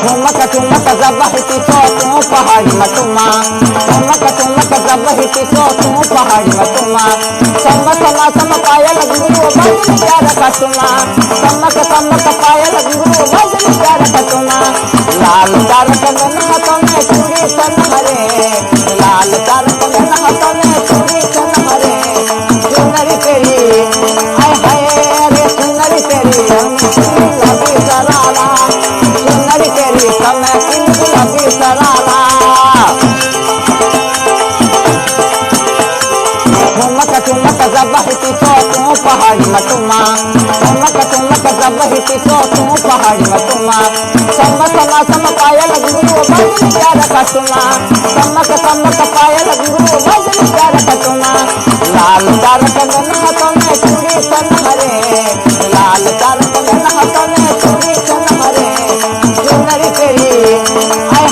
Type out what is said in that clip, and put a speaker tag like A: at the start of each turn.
A: ठुमक ठुमक जब हिटी तो तू पहाड़ी मतुमा ठुमक ठुमक जब हिटी तो तू पहाड़ी मतुमा चमक सम पायल गुरु भजन प्यार कटुमा चमक चमक पायल गुरु भजन प्यार कटुमा लाल तारक में हाथों में चूड़ी सन हरे लाल तारक में हाथों में चूड़ी सन हरे सुनरी तेरी हाय हाय रे सुनरी तेरी लगी सरारा सुनरी तेरी समय लगी सरारा ठुमक ठुमक जब हिटी तो तू पहाड़ी मतुमा ठुमक ठुमक जब हिटी तो तू पहाड़ी मतुमा चमक सम पायल गुरु भजन प्यार कटुमा चमक चमक पायल गुरु भजन प्यार कटुमा लाल तारक में हाथों में चूड़ी सन हरे लाल तारक में हाथों में चूड़ी सन हरे सुनरी तेरी हाय